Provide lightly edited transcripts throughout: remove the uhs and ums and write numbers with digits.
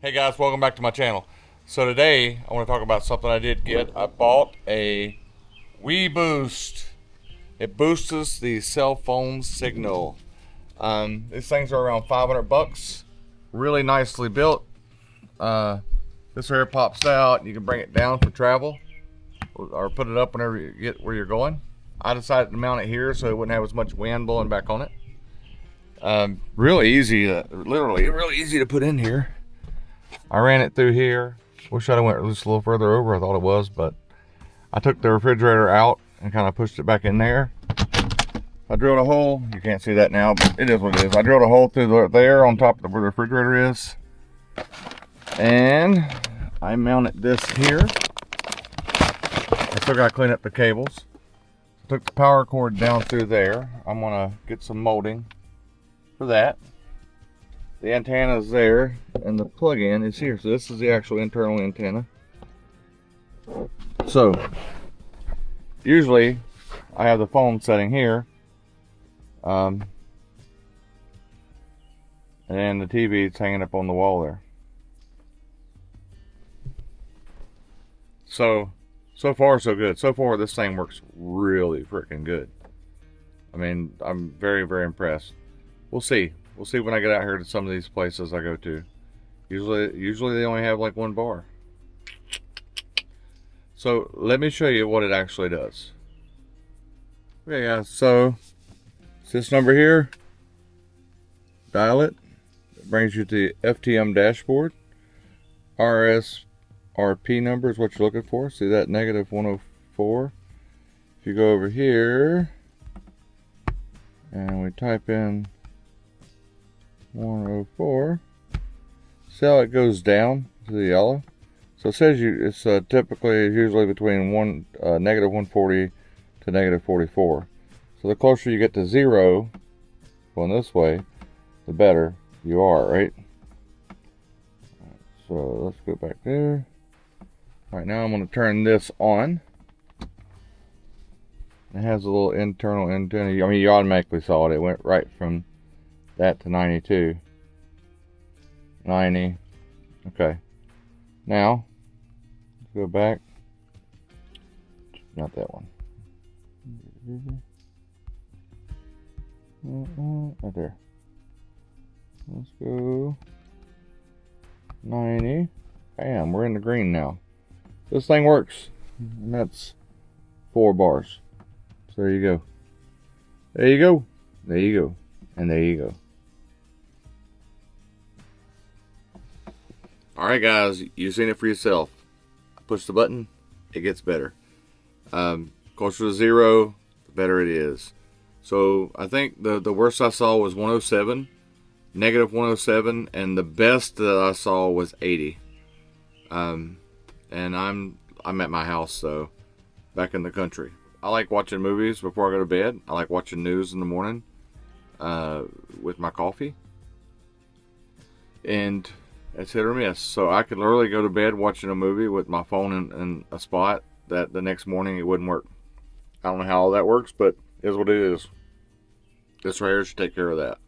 Hey guys, welcome back to my channel. So today I want to talk about something I did get. I bought a WeBoost. It boosts the cell phone signal. These things are around 500 bucks. Really nicely built. This here pops out. You can bring it down for travel or put it up whenever you get where you're going. I decided to mount it here so it wouldn't have as much wind blowing back on it. Really easy, literally really easy to put in here. I ran it through here. Wish I'd have went just a little further over, I thought it was, but I took the refrigerator out and kind of pushed it back in there. I drilled a hole. You can't see that now, but it is what it is. I drilled a hole through there on top of where the refrigerator is. And I mounted this here. I still got to clean up the cables. Took the power cord down through there. I'm going to get some molding for that. The antenna is there, and the plug-in is here. So this is the actual internal antenna. So, usually, I have the phone setting here. And the TV is hanging up on the wall there. So far so good. So far this thing works really freaking good. I mean, I'm very, very impressed. We'll see. We'll see when I get out here to some of these places I go to. Usually they only have like one bar. So let me show you what it actually does. Okay guys, so it's this number here. Dial it. It brings you to the FTM dashboard. RSRP number is what you're looking for. See that negative 104? If you go over here and we type in 104, see how it goes down to the yellow? So it says it's typically usually between negative 140 to negative 44. So the closer you get to zero going this way, the better you are, right? So let's go back there. All right, now I'm going to turn this on. It has a little internal antenna. I mean, you automatically saw it. It went right from that to 92. 90. Okay. Now, let's go back. Not that one. Right there. Let's go 90. Bam, we're in the green now. This thing works. And that's 4 bars. So there you go. There you go. There you go. And there you go. Alright guys, you've seen it for yourself. Push the button, it gets better. Closer to zero, the better it is. So I think the worst I saw was 107, negative 107, and the best that I saw was 80. And I'm at my house, so back in the country. I like watching movies before I go to bed. I like watching news in the morning with my coffee. And it's hit or miss. So I could literally go to bed watching a movie with my phone in a spot that the next morning it wouldn't work. I don't know how all that works, but it is what it is. This right here should take care of that.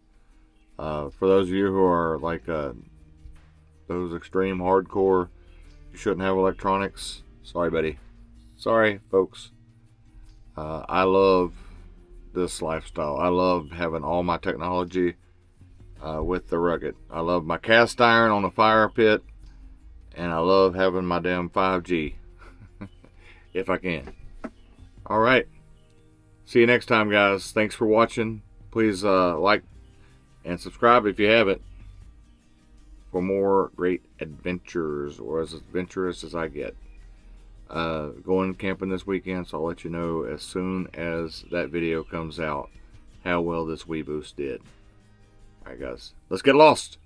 For those of you who are like those extreme hardcore, you shouldn't have electronics. Sorry, buddy. Sorry, folks. I love this lifestyle. I love having all my technology with the rugged. I love my cast iron on the fire pit, and I love having my damn 5G if I can. All right, see you next time guys. Thanks for watching. Please like and subscribe if you haven't for more great adventures, or as adventurous as I get. Going camping this weekend, so I'll let you know as soon as that video comes out how well this WeBoost did. Alright guys, let's get lost.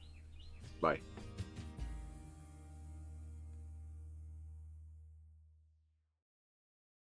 Bye.